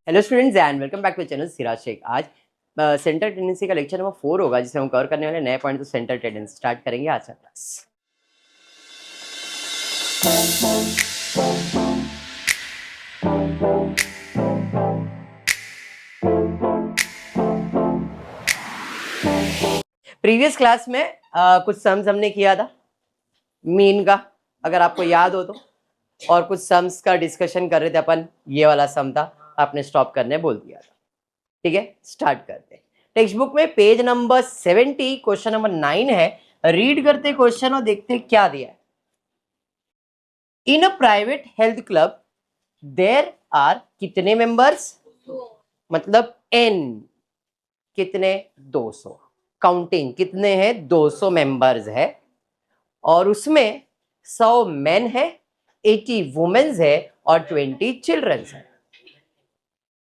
Hello students and welcome back to channel Siraj Shaikh. आज central tendency का lecture number 4 होगा, जिसमें हम कवर करने वाले नए पॉइंट। तो सेंटर टेंडेंसी स्टार्ट करेंगे आज का क्लास। प्रीवियस क्लास में कुछ सम्स हमने किया था मीन का, अगर आपको याद हो तो, और कुछ सम्स का डिस्कशन कर रहे थे अपन। ये वाला सम था, आपने स्टॉप करने बोल दिया था। ठीक है, स्टार्ट करते हैं। टेक्स्ट बुक में पेज नंबर 70 क्वेश्चन नंबर 9 है। रीड करते क्वेश्चन और देखते क्या दिया है। In a private health club there are कितने मेंबर्स, मतलब एन कितने 200, काउंटिंग कितने हैं 200 मेंबर्स है, और उसमें 100 मेन है, 80 वुमेन्स है और 20 चिल्ड्रंस है।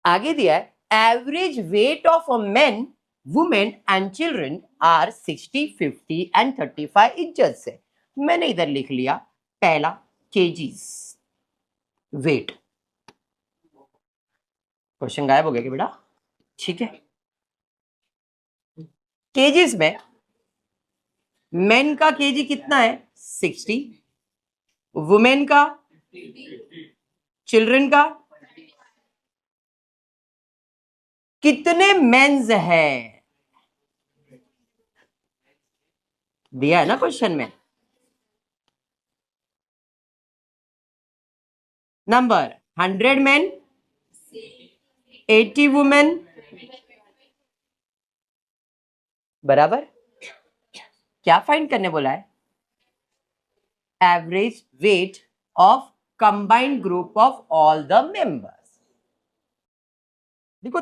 आगे दिया है average weight of a men women and children are 60, 50 एंड 35 इंचेस है। मैंने इधर लिख लिया पहला केजीज वेट। क्वेश्चन गायब हो गया क्या बेटा? ठीक है, केजीज में मेन का केजी कितना है 60, वुमेन का, चिल्ड्रन का, कितने मेंस है दिया है ना क्वेश्चन में। नंबर 100 मेन, 80 वुमेन, बराबर। क्या फाइंड करने बोला है? Average weight of combined group of all the members. देखो,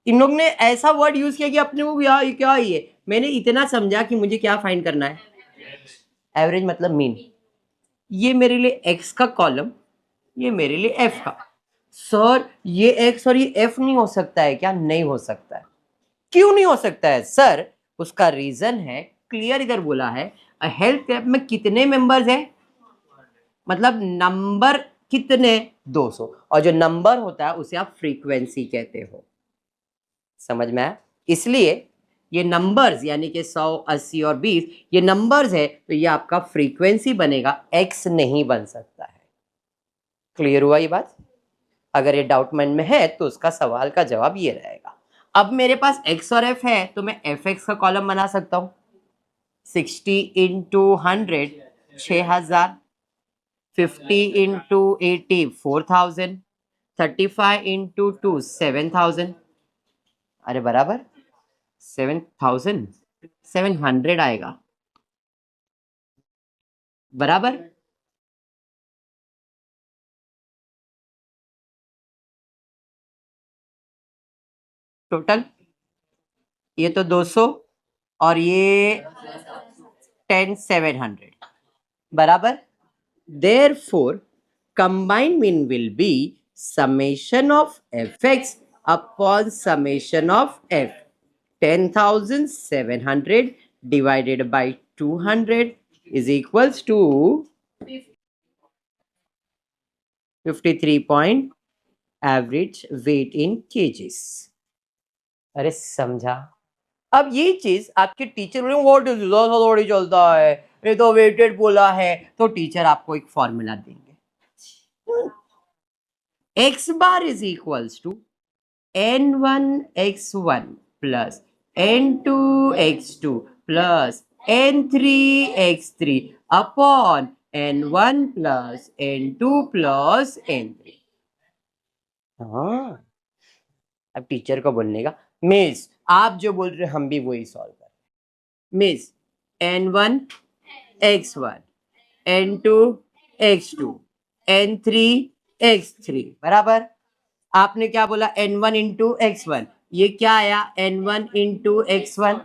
इन लोग ने ऐसा वर्ड यूज किया कि अपने को क्या ये मैंने इतना समझा कि मुझे क्या फाइंड करना है। एवरेज मतलब मीन। ये मेरे लिए एक्स का कॉलम, ये मेरे लिए एफ का। सर ये एक्स और ये एफ नहीं हो सकता है क्या? नहीं हो सकता है। क्यों नहीं हो सकता है सर? उसका रीजन है क्लियर, इधर बोला है हेल्थ क्लब में कितने मेंबर्स है, मतलब नंबर कितने 200, और जो नंबर होता है उसे आप फ्रीक्वेंसी कहते हो। समझ में आया? इसलिए ये नंबर्स यानी कि 100, 80 और 20 ये नंबर्स है, तो ये आपका फ्रीक्वेंसी बनेगा, एक्स नहीं बन सकता है। क्लियर हुआ ये बात? अगर ये डाउट माइंड में है तो उसका सवाल का जवाब ये रहेगा। अब मेरे पास एक्स और एफ है, तो मैं एफ एक्स का कॉलम बना सकता हूं। 60 इंटू 100 6000, 50 इंटू 80 4000, 35 इंटू 2 7000। अरे बराबर 7000, 700 आएगा, बराबर। टोटल ये तो 200 और ये 10 700, बराबर। Therefore, combined mean will be summation of fx upon summation of f. 10,700 divided by 200 is equals to 53 point average weight in kgs. अरे समझा? अब ये चीज आपके टीचर बोले व्हाट इज दिस, थोड़ी चलता है, ये तो वेटेड बोला है, तो टीचर आपको एक फॉर्मूला देंगे। x bar is equals to n1 x1 plus n2 x2 plus n3 x3 upon n1 plus n2 plus n3। हाँ, अब टीचर को बोलने का मिस आप जो बोल रहे हम भी वही सॉल्व कर रहे। Miss n1 x1 n2 x2 n3 x3 बराबर। आपने क्या बोला n1 इंटू x1, ये क्या आया n1 into x1,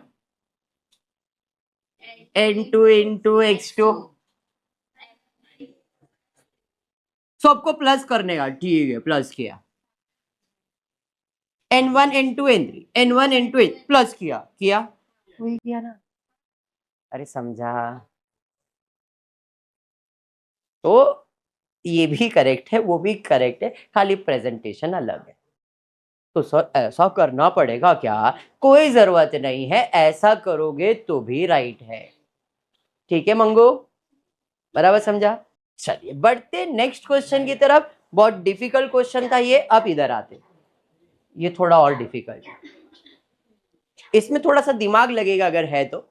n2 into x2, सबको प्लस करने का। ठीक है, प्लस किया n1 n2 n3 n1 n2 plus किया वही किया ना। अरे समझा? तो ये भी करेक्ट है, वो भी करेक्ट है, खाली प्रेजेंटेशन अलग है। तो सर ऐसा करना पड़ेगा क्या? कोई जरूरत नहीं है, ऐसा करोगे तो भी राइट है। ठीक है मंगू, बराबर समझा? चलिए बढ़ते नेक्स्ट क्वेश्चन की तरफ। बहुत डिफिकल्ट क्वेश्चन था ये। अब इधर आते, ये थोड़ा और डिफिकल्ट है, इसमें थोड़ा सा दिमाग लगेगा अगर है तो,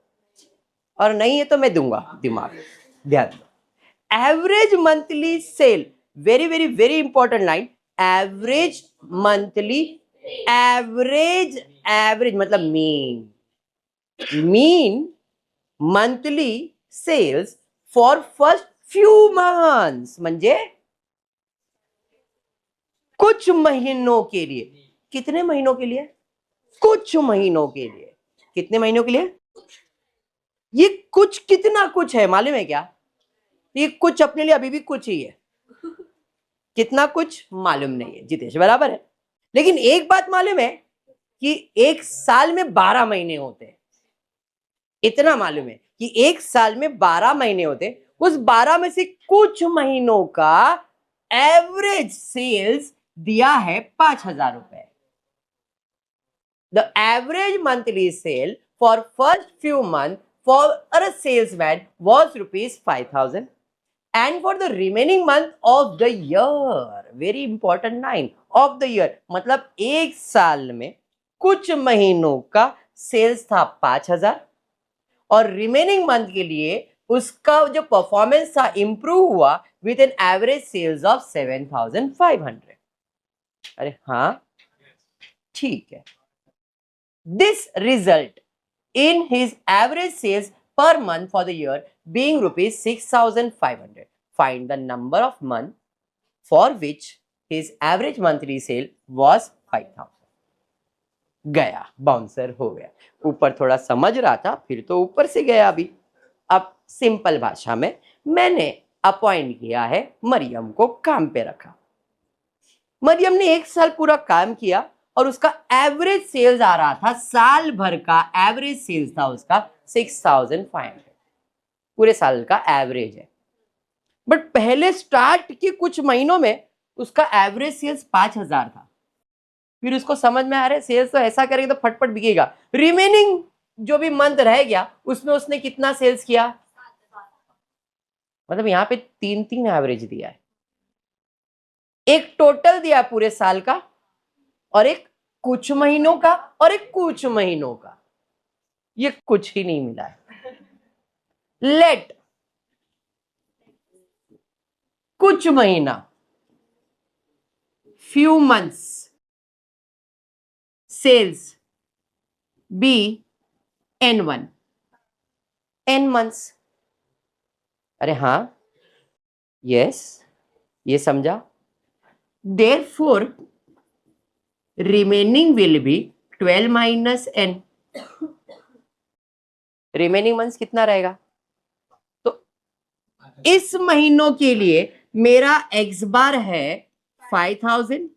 और नहीं है तो मैं दूंगा दिमाग। ध्यान दो, average monthly sale, very very very important line, average monthly, average, average मतलब mean, mean monthly sales for first few months, म्हणजे कुछ महीनों के लिए। कितने महीनों के लिए? कुछ महीनों के लिए। कितने महीनों के लिए? ये कुछ कितना कुछ है मालूम है क्या? ये कुछ अपने लिए अभी भी कुछ ही है, कितना कुछ मालूम नहीं है जितेश, बराबर है। लेकिन एक बात मालूम है कि एक साल में 12 महीने होते हैं, इतना मालूम है कि एक साल में 12 महीने होते हैं। उस 12 में से कुछ महीनों का एवरेज सेल्स दिया है 5,000 रुपए। The average monthly cell for first few month for a salesman was rupees 5,000 and for the remaining month of the year, very important line, of the year मतलब एक साल में कुछ महीनों का सेल्स था 5,000 और रिमेनिंग मंथ के लिए उसका जो परफॉर्मेंस था इंप्रूव हुआ with an average sales of 7,500। अरे हाँ ठीक है। This result in his average sales per month for the year being rupees 6,500. Find the number of month for which his average monthly sale was 5,000. गया, bouncer हो गया। ऊपर थोड़ा समझ रहा था, फिर तो ऊपर से गया अभी। अब सिंपल भाषा में मैंने अपॉइंट किया है मरियम को, काम पे रखा। मरियम ने एक साल पूरा काम किया और उसका एवरेज सेल्स आ रहा था, साल भर का एवरेज सेल्स था उसका 6,500, पूरे साल का एवरेज है। बट पहले स्टार्ट के कुछ महीनों में उसका एवरेज सेल्स 5,000 था। फिर उसको समझ में आ रहा है सेल्स तो ऐसा करेंगे तो फटफट बिकेगा। रिमेनिंग जो भी मंथ रह गया उसमें उसने कितना सेल्स किया, मतलब यहां पे 3-3 एवरेज दिया है, एक टोटल दिया पूरे साल का और एक कुछ महीनों का और एक कुछ महीनों का। ये कुछ ही नहीं मिला है। लेट कुछ महीना, few months sales be N1, N months। अरे हाँ यस, ये समझा। Therefore remaining will be 12 minus N। Remaining months कितना रहेगा? तो इस महीनों के लिए मेरा एक्स बार है 5,000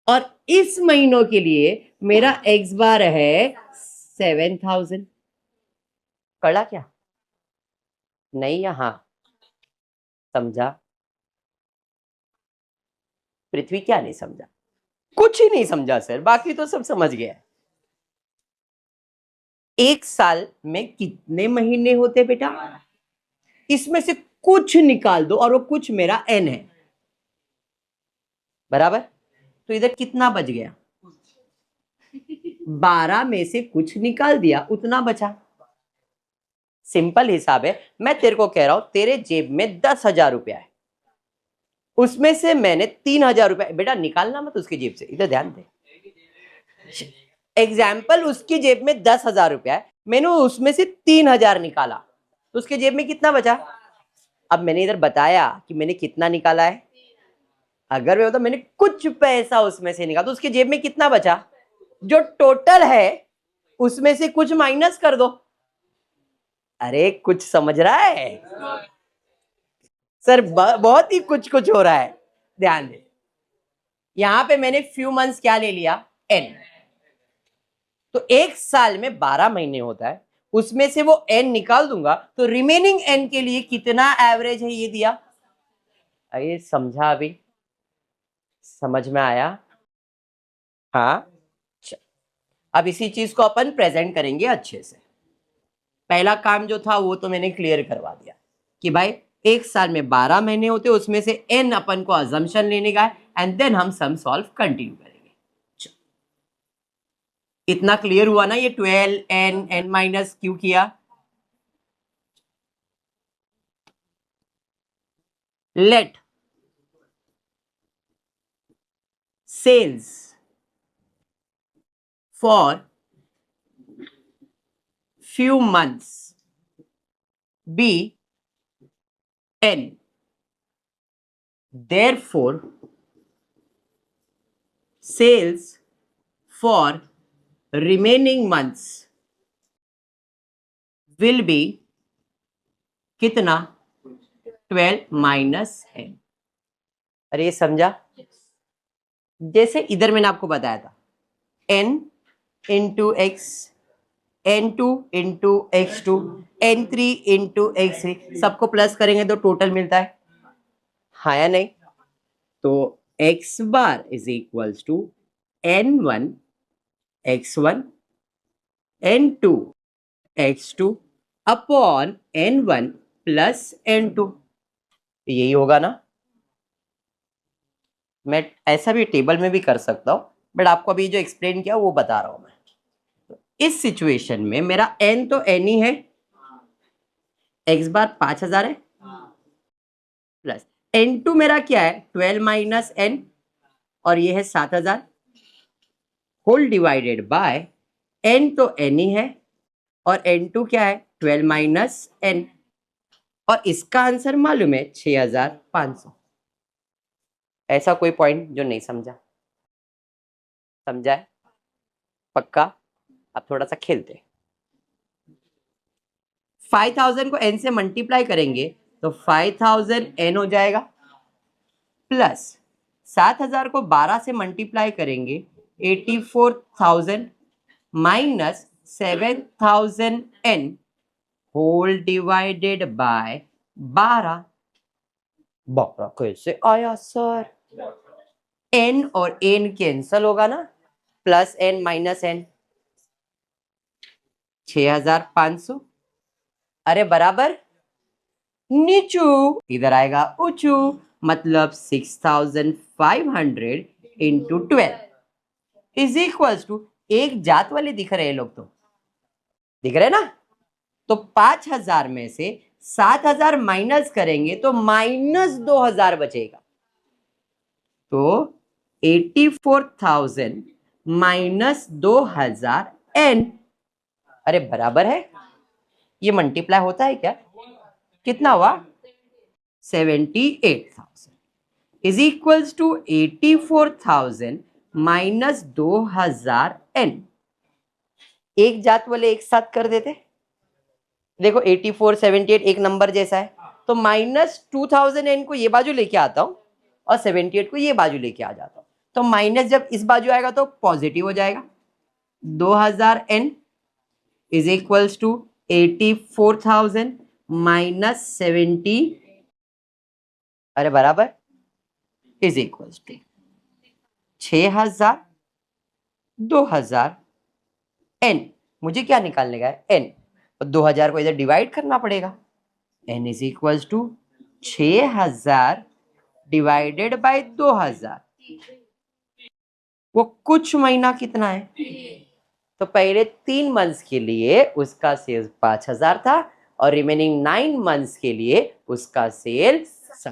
और इस महीनों के लिए मेरा एक्स बार है 7,000। कड़ा क्या? नहीं यहां समझा? पृथ्वी क्या नहीं समझा? कुछ ही नहीं समझा सर, बाकी तो सब समझ गया। एक साल में कितने महीने होते बेटा? इसमें से कुछ निकाल दो और वो कुछ मेरा एन है, बराबर। तो इधर कितना बच गया? 12 में से कुछ निकाल दिया, उतना बचा। सिंपल हिसाब है। मैं तेरे को कह रहा हूं तेरे जेब में 10,000 रुपया है, उसमें से मैंने 3,000 रुपया, बेटा निकालना मत उसकी जेब से, इधर ध्यान दे। एग्जाम्पल, उसकी जेब में 10,000 रुपया है, मैंने उसमें से 3,000 निकाला, तो उसके जेब में कितना बचा? अब मैंने इधर बताया कि मैंने कितना निकाला है। अगर मैं होता मैंने कुछ पैसा उसमें से निकाला तो उसके जेब में कितना बचा? जो टोटल है उसमें से कुछ माइनस कर दो। अरे कुछ समझ रहा है सर? बहुत ही कुछ कुछ हो रहा है, ध्यान दे। यहां पे मैंने फ्यू मंथ्स क्या ले लिया? एन। तो एक साल में 12 महीने होता है, उसमें से वो एन निकाल दूंगा तो रिमेनिंग एन के लिए कितना एवरेज है ये दिया। ये समझा? अभी समझ में आया? हाँ, अब इसी चीज को अपन प्रेजेंट करेंगे अच्छे से। पहला काम जो था वो तो मैंने क्लियर करवा दिया कि भाई एक साल में 12 महीने होते, उसमें से n अपन को अजम्पशन लेने का है, एंड देन हम सम सॉल्व कंटिन्यू करेंगे। इतना क्लियर हुआ ना? ये 12 n माइनस क्यू किया। Let sales for few months be n. Therefore, sales for remaining months will be कितना? 12 माइनस n। अरे ये समझा? जैसे इधर मैंने आपको बताया था n into x, n2 into x2, n3 into x3, सबको प्लस करेंगे तो टोटल मिलता है, हाँ या नहीं? तो x bar is equals to n1 x1 n2 x2 upon n1 plus n2, यही होगा ना? मैं ऐसा भी टेबल में भी कर सकता हूं, बट आपको अभी जो एक्सप्लेन किया वो बता रहा हूं मैं। तो इस सिचुएशन में मेरा n तो n ही है, x बार 5000 है, प्लस n2 मेरा क्या है? 12 माइनस n, और ये है 7000, होल डिवाइडेड बाय n तो n ही है, और n2 क्या है? 12 माइनस n, और इसका आंसर मालूम है 6500। ऐसा कोई पॉइंट जो नहीं समझा? समझा है पक्का? अब थोड़ा सा खेलते हैं। 5000 को n से मल्टीप्लाई करेंगे तो 5000 n हो जाएगा, प्लस 7000 को 12 से मल्टीप्लाई करेंगे 84,000 minus 7000 n whole divided by 12। 12 कैसे आया सर? n और n कैंसल होगा ना, प्लस n माइनस n, 6500। अरे बराबर नीचू, इधर आएगा ऊंचू, मतलब 6500 इंटू 12 इज इक्वल्स टू, एक जात वाले दिख रहे हैं लोग, तो दिख रहे ना? तो 5000 में से 7000 माइनस करेंगे तो माइनस 2000 बचेगा, तो 84,000 माइनस 2000 n। अरे बराबर है, ये मल्टीप्लाई होता है क्या? कितना हुआ? 78,000 is equals to 84,000 minus 2000 n। एक जात वाले एक साथ कर देते, देखो 84 78 एक नंबर जैसा है, तो माइनस 2000 n को ये बाजू लेके आता हूं और 78 को ये बाजू लेके आ जाता हूं, तो माइनस जब इस बाजू आएगा तो पॉजिटिव हो जाएगा। 2000 n is equals to 84,000 minus 70, अरे बराबर, इज इक्वल्स टू 6000 2000 n। मुझे क्या निकालने का है? n, और 2000 को इधर डिवाइड करना पड़ेगा, n is equals to 6000 divided by 2000। वो कुछ महीना कितना है? तो पहले 3 मंथ्स के लिए उसका सेल्स 5000 था, और रिमेनिंग 9 मंथ्स के लिए उसका सेल्स,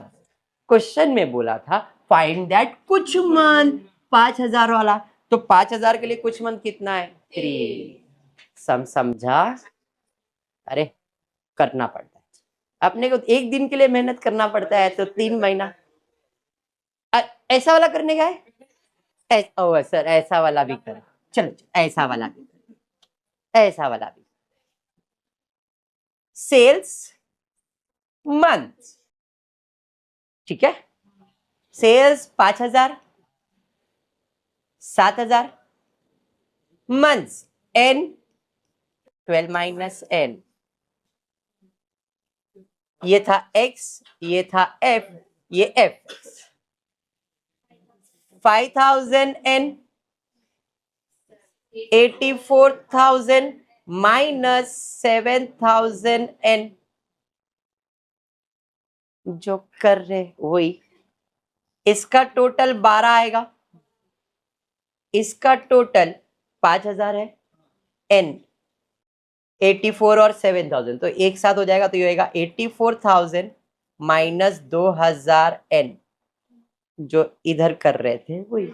क्वेश्चन में बोला था फाइंड दैट कुछ मंथ 5000 वाला, तो 5000 के लिए कुछ मंथ कितना है? 3। समझा? अरे करना पड़ता है अपने को, एक दिन के लिए मेहनत करना पड़ता है, तो 3 महीना। ऐसा वाला करने का है? ओ सर ऐसा वाला भी कर, चलो ऐसा वाला भी, ऐसा वाला भी। सेल्स मंथ, ठीक है, sales 5000 7000, months n 12 minus n, ये था x, ये था f, ये f। 5000 n 84,000 माइनस 7,000 n, जो कर रहे वही। इसका टोटल 12 आएगा, इसका टोटल 5,000 है, n 84 और 7,000 तो एक साथ हो जाएगा, तो ये होगा 84,000 माइनस 2,000 n, जो इधर कर रहे थे वही।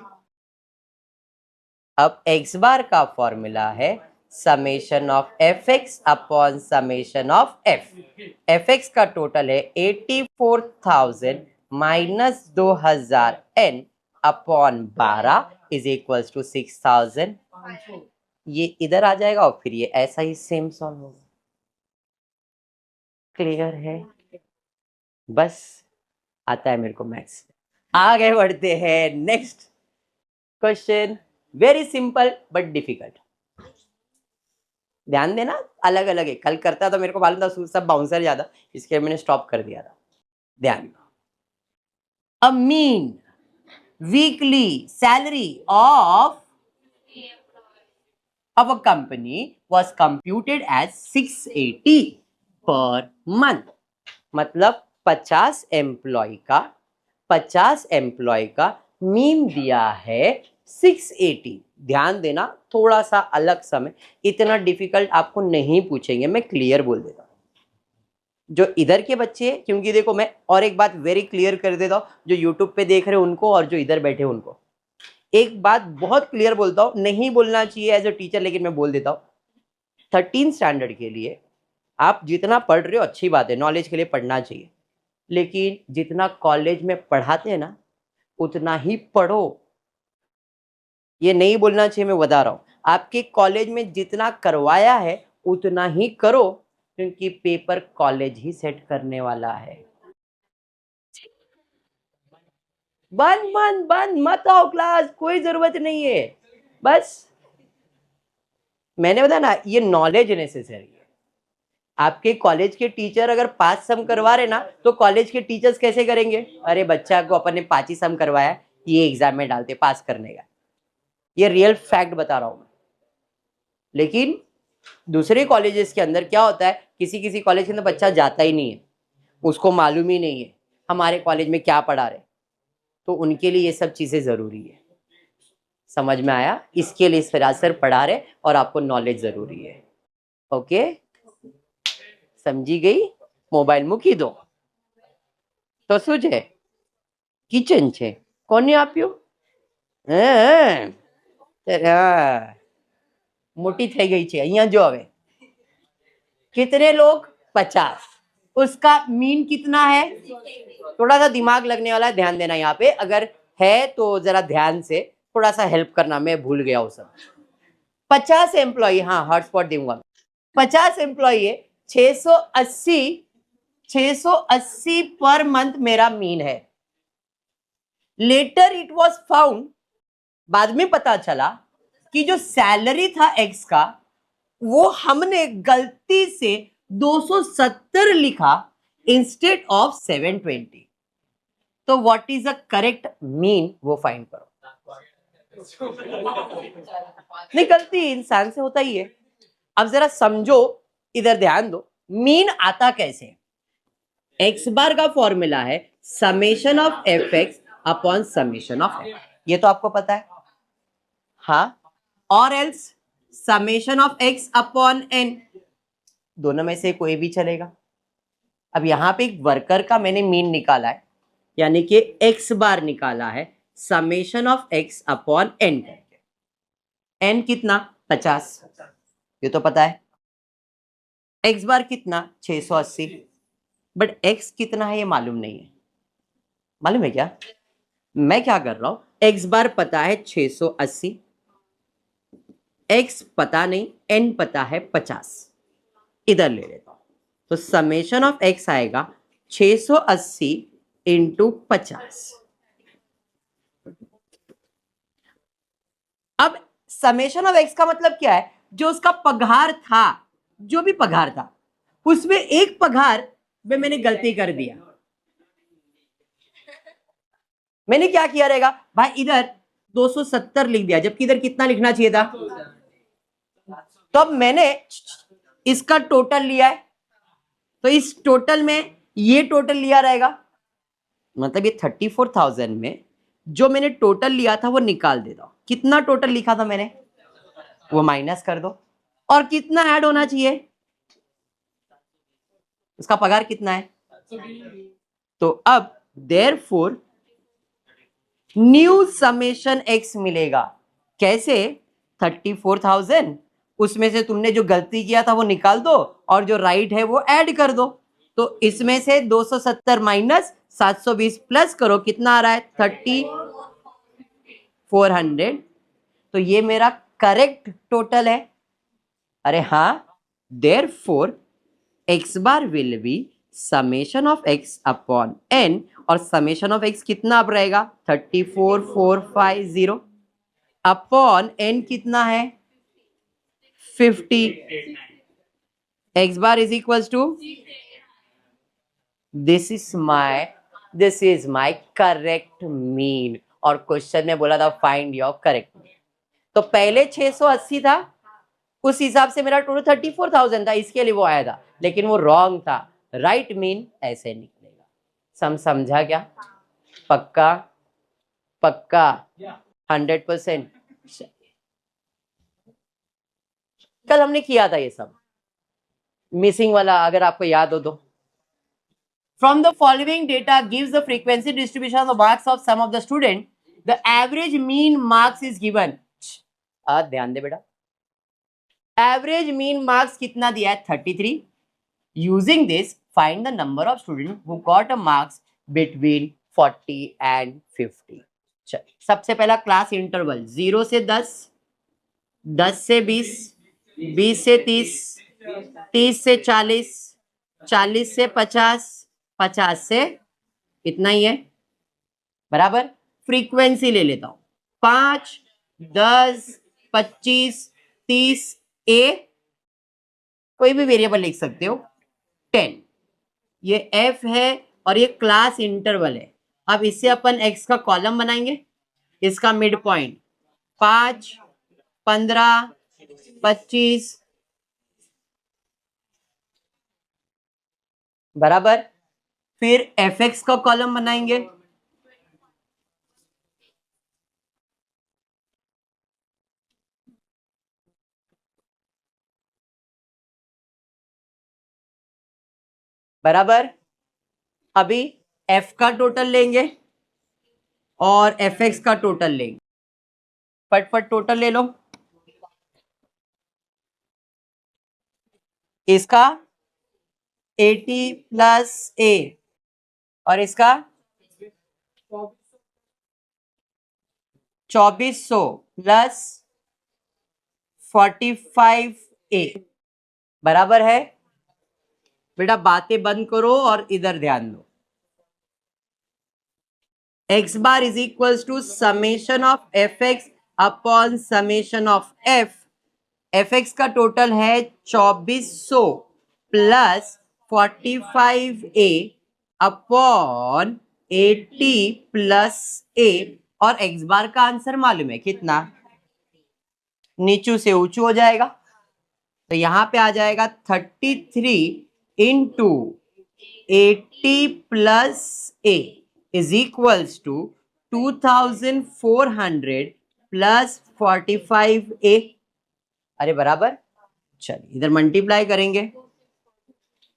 अब x बार का फॉर्मूला है summation of f x upon summation of f x का टोटल है 84,000 minus 2,000 n upon 12 is equals to 6,000। ये इधर आ जाएगा और फिर ये ऐसा ही सेम सॉल्व होगा। क्लियर है? बस आता है मेरे को मैथ्स। आगे बढ़ते हैं next question. Very simple but difficult. ध्यान देना, अलग अलग है। कल करता तो मेरे को मालूम था सब बाउंसर ज्यादा, इसके मैंने स्टॉप कर दिया था। ध्यान, a mean weekly salary of a company was computed as 680 per month। मतलब 50 एम्प्लॉय का मीन दिया है 680। ध्यान देना, थोड़ा सा अलग समय, इतना डिफिकल्ट आपको नहीं पूछेंगे, मैं क्लियर बोल देता हूँ। जो इधर के बच्चे, क्योंकि देखो मैं और एक बात वेरी क्लियर कर देता हूँ, जो यूट्यूब पे देख रहे हैं उनको और जो इधर बैठे उनको एक बात बहुत क्लियर बोलता हूँ, नहीं बोलना चाहिए एज अ टीचर, लेकिन मैं बोल देता हूँ। 13 स्टैंडर्ड के लिए आप जितना पढ़ रहे हो अच्छी बात है, नॉलेज के लिए पढ़ना चाहिए, लेकिन जितना कॉलेज में पढ़ाते हैं ना उतना ही पढ़ो। ये नहीं बोलना चाहिए, मैं बता रहा हूँ। आपके कॉलेज में जितना करवाया है उतना ही करो, क्योंकि पेपर कॉलेज ही सेट करने वाला है। बंद बंद बंद मत आओ क्लास, कोई जरूरत नहीं है। बस मैंने बताया ना, ये नॉलेज नेसेसरी है। आपके कॉलेज के टीचर अगर 5 सम करवा रहे ना, तो कॉलेज के टीचर्स कैसे करेंगे? अरे बच्चा को अपन ने 5 ही सम करवाया, ये एग्जाम में डालते पास करने का। ये रियल फैक्ट बता रहा हूं मैं। लेकिन दूसरे कॉलेजेस के अंदर क्या होता है, किसी किसी कॉलेज के अंदर बच्चा जाता ही नहीं है, उसको मालूम ही नहीं है हमारे कॉलेज में क्या पढ़ा रहे, तो उनके लिए ये सब चीजें जरूरी है। समझ में आया? इसके लिए इस तरह से पढ़ा रहे और आपको नॉलेज जरूरी है। ओके, समझी गई? मोबाइल મૂકી દો તો શું છે? કિચન છે, કોને આપ્યું? મોટી થઈ ગઈ છે। અહીંયા જો હવે कितने लोग? 50। उसका मीन कितना है? थोड़ा सा दिमाग लगने वाला है, ध्यान देना यहाँ पे। अगर है तो जरा ध्यान से थोड़ा सा हेल्प करना, मैं भूल गया वो सब। 50 एम्प्लॉय, हाँ हॉटस्पॉट दूंगा। 50 एम्प्लॉय है, 680 पर मंथ मेरा मीन है। लेटर इट वॉज फाउंड, बाद में पता चला कि जो सैलरी था एक्स का वो हमने गलती से 270 लिखा इंस्टेड ऑफ 720। तो what is the correct mean, वो फाइंड करो। नहीं, गलती इंसान से होता ही है। अब जरा समझो, इधर ध्यान दो, मीन आता कैसे? एक्स बार का फॉर्मूला है summation of f x upon summation of f, ये तो आपको पता है। हाँ, और else summation of x upon n, दोनों में से कोई भी चलेगा। अब यहां पे एक वर्कर का मैंने मीन निकाला है, यानी कि एक्स बार निकाला है summation of x upon n करके। एन कितना? 50, ये तो पता है। एक्स बार कितना? 680, बट एक्स कितना है ये मालूम नहीं है। मालूम है क्या? मैं क्या कर रहा हूं, एक्स बार पता है 680, एक्स पता नहीं, एन पता है 50, इधर ले लेता हूं। तो समेशन ऑफ एक्स आएगा 680 इंटू 50। अब समेशन ऑफ एक्स का मतलब क्या है? जो उसका पगार था, जो भी पगार था, उसमें एक पगार में मैंने गलती कर दिया। मैंने क्या किया रहेगा भाई, इधर 270 लिख दिया, जबकि इधर कितना लिखना चाहिए था? तो अब मैंने इसका टोटल लिया है, तो इस टोटल में ये टोटल लिया रहेगा, मतलब ये 34,000 में जो मैंने टोटल लिया था वो निकाल देता हूं। कितना टोटल लिखा था मैंने वो माइनस कर दो, और कितना ऐड होना चाहिए, उसका पगार कितना है। तो अब देयरफॉर न्यू समेशन एक्स मिलेगा। कैसे? 34,000 उसमें से तुमने जो गलती किया था वो निकाल दो, और जो राइट है वो ऐड कर दो। तो इसमें से 270 माइनस 720 प्लस करो, कितना आ रहा है 3400। तो ये मेरा करेक्ट टोटल है। अरे हाँ, therefore x bar will be summation of x upon n, और समेशन ऑफ एक्स कितना अब रहेगा 34,450 अपॉन एन कितना है 50। X bar is equal to, this is my correct mean, और क्वेश्चन में बोला था फाइंड योर करेक्ट मीन। तो पहले 680 था, उस हिसाब से मेरा टोटल 34,000 था, इसके लिए वो आया था, लेकिन वो रॉन्ग था। राइट मीन ऐसे निकलेगा। समझा क्या? पक्का? पक्का 100%। कल हमने किया था ये सब, मिसिंग वाला अगर आपको याद हो तो। From the following data gives the frequency distribution of the marks of some of the student. The average mean marks is given. ध्यान दे बेटा, एवरेज मीन मार्क्स कितना दिया है 33। Using this find the number of student who got a marks between 40 and 50। चल, सबसे पहला class interval 0 से 10, 10 से 20, 20 से 30, 30 से 40, 40 से 50, 50 से इतना ही है, बराबर। फ्रीक्वेंसी ले लेता हूं 5, 10, 25, 30, ए कोई भी वेरिएबल लिख सकते हो, 10 ये एफ है, और ये क्लास इंटरवल है। अब इससे अपन एक्स का कॉलम बनाएंगे, इसका मिड पॉइंट 5, 15, 25, बराबर। फिर एफ एक्स का कॉलम बनाएंगे, बराबर। अभी एफ का टोटल लेंगे और एफ एक्स का टोटल लेंगे, फटफट टोटल ले लो। इसका 80 प्लस ए, और इसका 2400 प्लस 45 ए, बराबर है। बेटा बातें बंद करो और इधर ध्यान दो। X bar is equals to summation of f x upon summation of f. F x का टोटल है 2400 plus 45 a upon 80 plus a, और एक्स बार का आंसर मालूम है कितना, नीचू से ऊंचू हो जाएगा। तो यहां पे आ जाएगा 33 into 80 plus a is equals to 2400 plus 45 a. अरे बराबर, चलिए इधर मल्टीप्लाई करेंगे,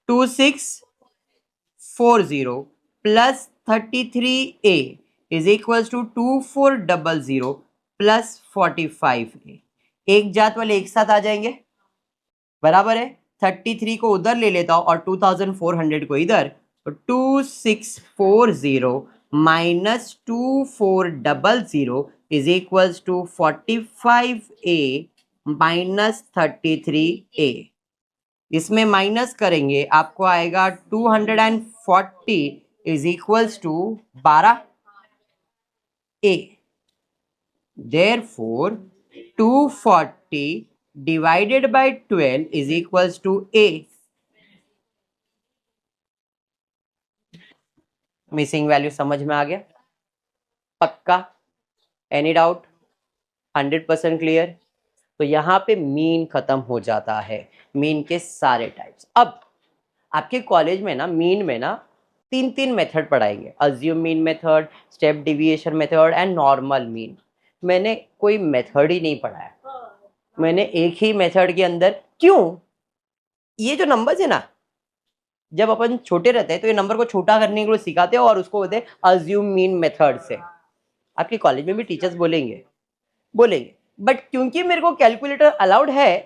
2640 plus 33 a is equals to 2400 plus 45 a. एक जात वाले एक साथ आ जाएंगे, बराबर है। 33 को उधर ले लेता हूं और 2400 को इधर, तो 2640 minus 2400 is equals to 45 a minus 33 a. इसमें माइनस करेंगे आपको आएगा 240 is equals to 12 a. Therefore 240 divided by 12 is equals to a. Missing value समझ में आ गया? पक्का? Any doubt? 100% क्लियर? तो यहाँ पे मीन खत्म हो जाता है, मीन के सारे टाइप्स। अब आपके कॉलेज में ना मीन में ना 3 मेथड पढ़ाएंगे, assume mean method, step deviation method and normal mean. मैंने कोई मेथड ही नहीं पढ़ाया, मैंने एक ही मेथड के अंदर, क्यों, ये जो नंबर्स है ना, जब अपन छोटे रहते हैं तो ये नंबर को छोटा करने के लिए सिखाते हैं और उसको बोलते हैं अज्यूम मीन मेथड से। आपके कॉलेज में भी टीचर्स बोलेंगे, बट क्योंकि मेरे को कैलकुलेटर अलाउड है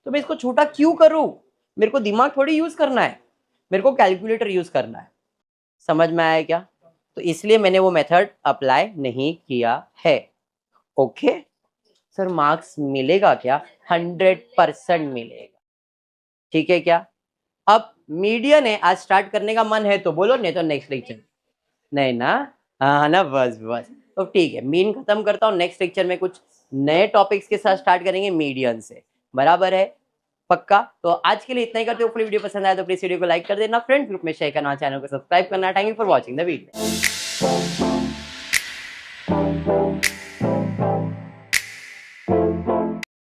तो मैं इसको छोटा क्यों करूं, मेरे को दिमाग थोड़ी यूज करना है, मेरे को कैलकुलेटर यूज करना है। समझ में आया क्या? तो इसलिए मैंने वो मेथड अप्लाई नहीं किया है। ओके सर, मार्क्स मिलेगा क्या? 100% मिलेगा। ठीक है क्या? अब मीडियन है, आज स्टार्ट करने का मन है तो बोलो, नहीं तो नेक्स्ट लेक्चर। नहीं ना? हाँ ना, बस बस तो ठीक है, मीन खत्म करता हूँ, नेक्स्ट लेक्चर में कुछ नए टॉपिक्स के साथ स्टार्ट करेंगे मीडियन से। बराबर है? पक्का? तो आज के लिए इतना ही करते हो। वीडियो पसंद आया तो प्लीज वीडियो को लाइक कर देना, फ्रेंड्स ग्रुप में शेयर करना, चैनल को सब्सक्राइब करना। Thank you for watching the video.